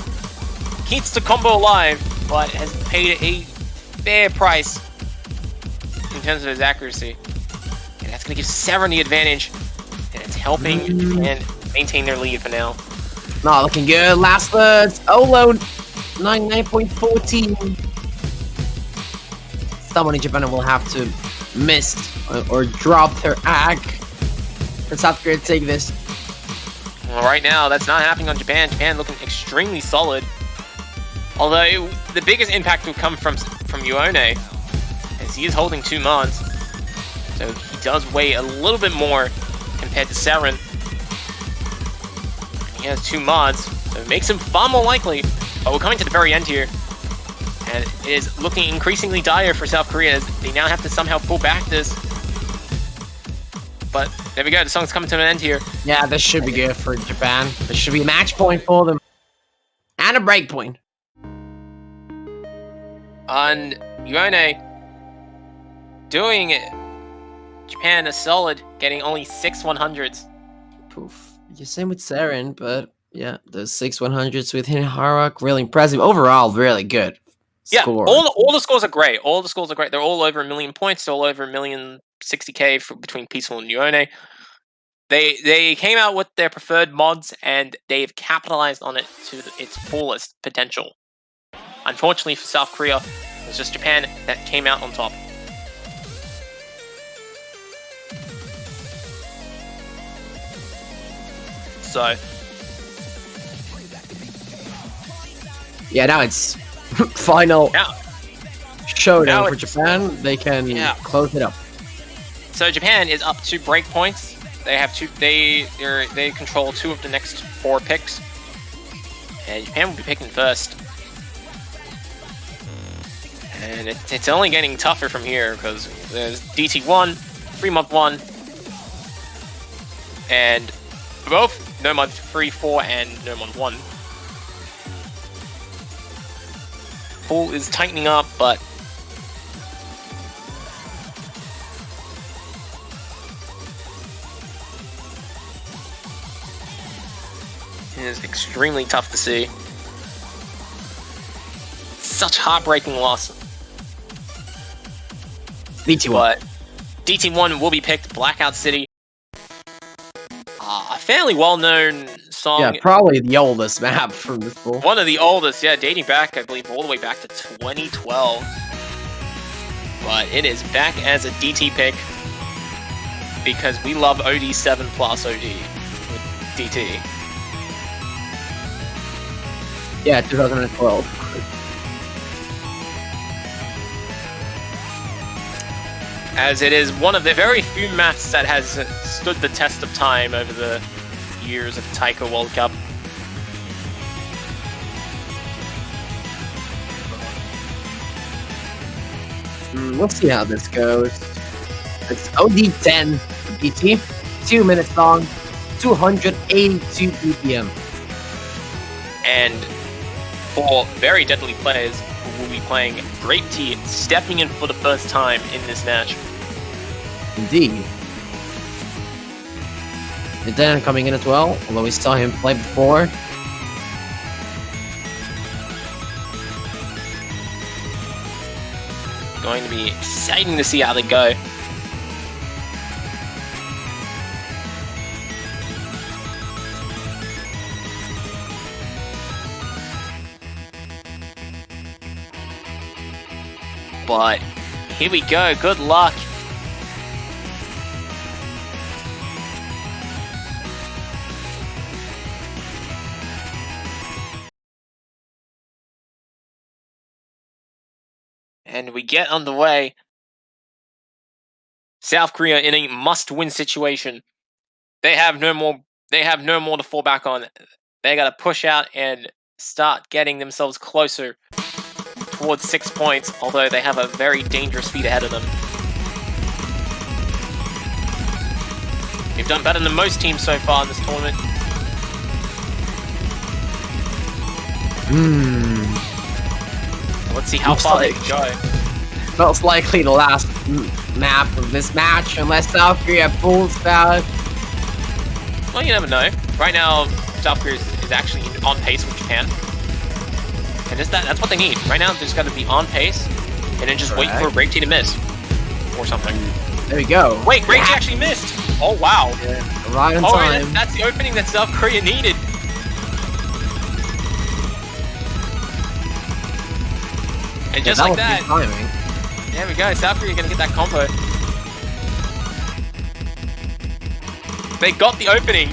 Keeps the combo alive, but has paid a fair price in terms of his accuracy. And that's going to give Seren the advantage, and it's helping Japan maintain their lead for now. Not looking good. Last third. Olo 99.14. Someone in Japan will have to miss or drop their ag for South Korea to take this. Well, right now, that's not happening on Japan. Japan looking extremely solid. Although, the biggest impact will come from Yone, as he is holding 2 mods. So he does weigh a little bit more compared to Seren. He has 2 mods, so it makes him far more likely. But we're coming to the very end here. And it is looking increasingly dire for South Korea as they now have to somehow pull back this. But there we go, the song's coming to an end here. Yeah, this should be good for Japan. This should be a match point for them. And a break point. And Yone doing Japan a solid, getting only 6 100s. Poof. Yeah, same with Seren, but yeah, the 6 100s with him Harrock, really impressive. Overall, really good. Yeah, Score. all the scores are great. All the scores are great. They're all over 1 million points. They're all over 1,060,000 between Peaceful and Yone. They came out with their preferred mods, and they've capitalized on it to its fullest potential. Unfortunately for South Korea, it was just Japan that came out on top. So yeah, now it's final showdown for it's- Japan. They can close it up. So Japan is up 2 break points. They have 2. They control 2 of the next 4 picks, And Japan will be picking first. And it's only getting tougher from here because there's DT1, 3-month 1, and both No Month 3, 4, and No Month 1. Pool is tightening up, but it is extremely tough to see. Such heartbreaking loss. DT1. But DT1 will be picked. Blackout City. A fairly well-known song. Yeah, probably the oldest map from this pool. One of the oldest, yeah, dating back, I believe, all the way back to 2012. But it is back as a DT pick because we love OD7 plus OD with DT. Yeah, 2012. As it is one of the very few maps that has stood the test of time over the years of the Taiko World Cup. Let's see how this goes. It's OD10 DT, 2 minutes long, 282 BPM. And for very deadly players who will be playing Grape Tea, stepping in for the first time in this match. Indeed. And then coming in as well, although we saw him play before. Going to be exciting to see how they go. But here we go, good luck. And we get underway. South Korea in a must-win situation. They have no more to fall back on. They gotta push out and start getting themselves closer towards 6 points, although they have a very dangerous feat ahead of them. They've done better than most teams so far in this tournament. Let's see how far they can go. Most likely the last map of this match, unless South Korea pulls out. Well, you never know. Right now, South Korea is actually on pace with Japan. And that's what they need. Right now, they just got to be on pace and then just wait for Grape Tea to miss. Or something. There we go. Wait, Grape Tea actually missed! Oh, wow. Yeah, right on time. That's the opening that South Korea needed. And just like that, there we go. South Korea gonna get that combo. They got the opening.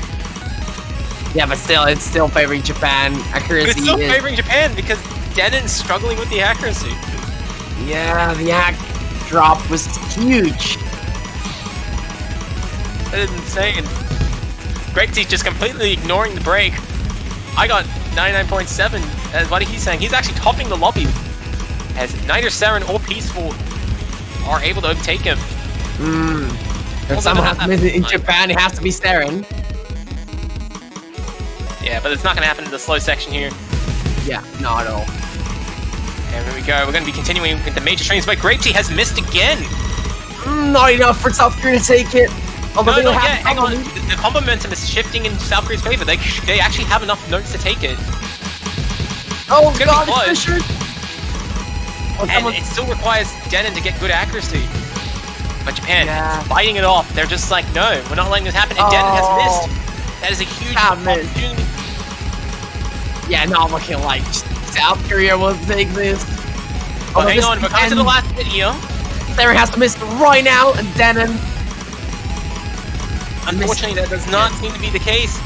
Yeah, but still, it's still favoring Japan. Accuracy. But it's still favoring Japan because Denon's struggling with the accuracy. Yeah, the hack drop was huge. That is insane. Grape Tea just completely ignoring the break. I got 99.7. What he's saying, he's actually topping the lobby. As neither Saren or Peaceful are able to overtake him. Somehow in Japan, it has to be Saren. Yeah, but it's not going to happen in the slow section here. Yeah, not at all. And here we go. We're going to be continuing with the major trains, but Grape Tea has missed again. Not enough for South Korea to take it. No, not yet. Hang on. The combo momentum is shifting in South Korea's favor. They actually have enough notes to take it. Oh, God, it's Fisher. And it still requires Denon to get good accuracy. But Japan is fighting it off. They're just like, no, we're not letting this happen. And Denon has missed. That is a huge opportunity. Yeah, no, I'm looking like South Korea will take this. Oh, hang on, we're coming to the last bit here. Sarah has to miss right now, and Denon. Unfortunately, that does not seem to be the case.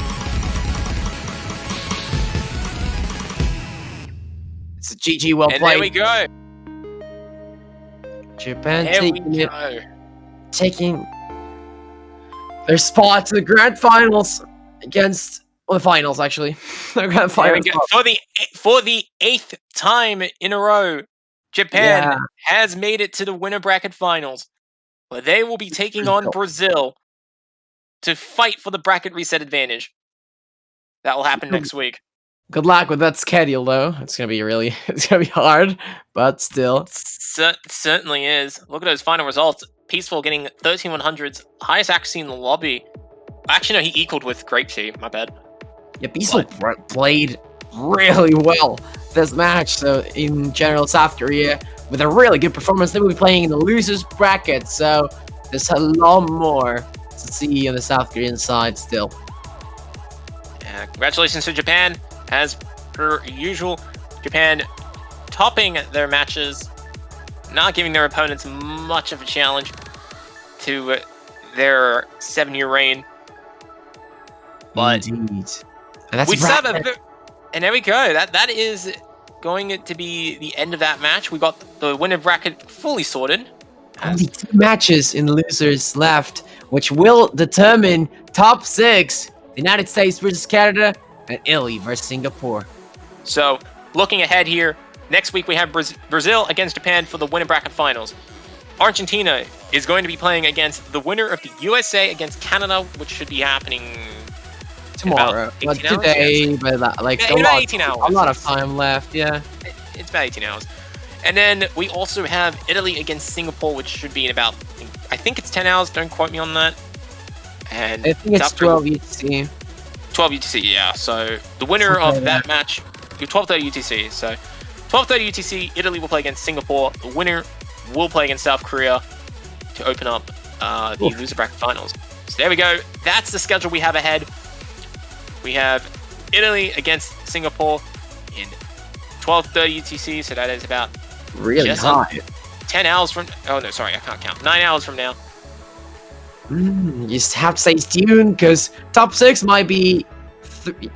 It's a GG, well played. And there we go. Japan taking their spot to the grand finals against Well, the finals actually. They're gonna There we finals. go. For the 8th time in a row, Japan Yeah. has made it to the winner bracket finals, where they will be taking on Brazil to fight for the bracket reset advantage. That will happen next week. Good luck with that schedule, though. It's gonna be it's gonna be hard, but still. Certainly is. Look at those final results. Peaceful getting 13,100s, highest accuracy in the lobby. Actually, no, he equaled with Grape Tea. My bad. Yeah, Peaceful played really well this match. So in general, South Korea with a really good performance. They will be playing in the losers bracket. So there's a lot more to see on the South Korean side still. Yeah, congratulations to Japan. As per usual, Japan topping their matches, not giving their opponents much of a challenge to their 7-year reign. But indeed, and that's we sub and there we go. That is going to be the end of that match. We got the winner bracket fully sorted. Only 2 matches in losers left, which will determine top 6. The United States versus Canada and Italy versus Singapore. So, looking ahead here, next week we have Brazil against Japan for the winner bracket finals. Argentina is going to be playing against the winner of the USA against Canada, which should be happening tomorrow. But today, but like in about 18 hours. A lot of time left, yeah. It's about 18 hours. And then we also have Italy against Singapore, which should be in about, I think it's 10 hours, don't quote me on that. And I think it's 12 UTC. 12 UTC, yeah. So the winner of that match, 12:30 UTC. So 12:30 UTC, Italy will play against Singapore. The winner will play against South Korea to open up the loser bracket finals. So there we go. That's the schedule we have ahead. We have Italy against Singapore in 12:30 UTC. So that is about really high. 10 hours from. Oh no, sorry, I can't count. 9 hours from now. You just have to stay tuned because top 6 might be.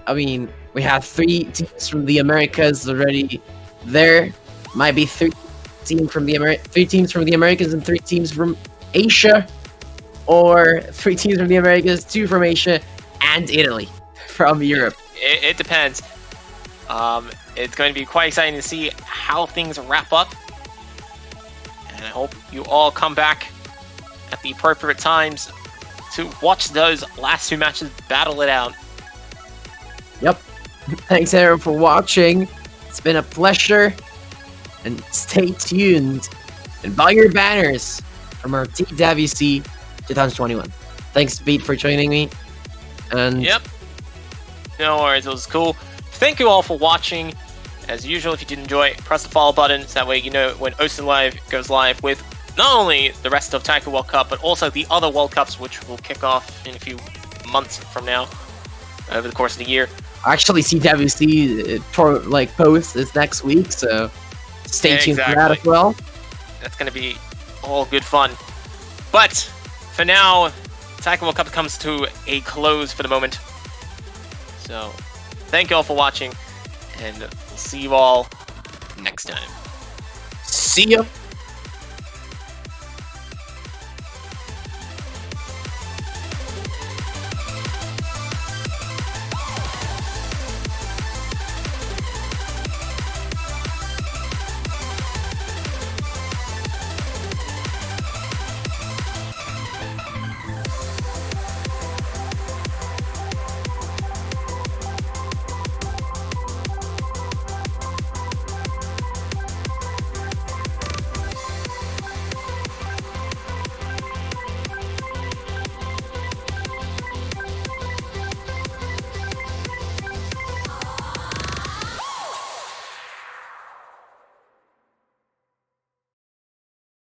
I mean, we have 3 teams from the Americas already there. Might be 3 teams from the Americas and 3 teams from Asia, or 3 teams from the Americas, 2 from Asia, and Italy from Europe. It depends. It's going to be quite exciting to see how things wrap up, and I hope you all come back at the appropriate times to watch those last 2 matches battle it out. Yep. Thanks everyone for watching. It's been a pleasure. And stay tuned and buy your banners from our TWC 2021. Thanks, Beat, for joining me. And yep. No worries, it was cool. Thank you all for watching. As usual, if you did enjoy, press the follow button so that way you know when Ocean Live goes live with not only the rest of Taiko World Cup, but also the other World Cups, which will kick off in a few months from now, over the course of the year. Actually, CWC for like post is next week, so stay tuned for that as well. That's going to be all good fun. But for now, Taiko World Cup comes to a close for the moment. So thank you all for watching, and we'll see you all next time. See ya.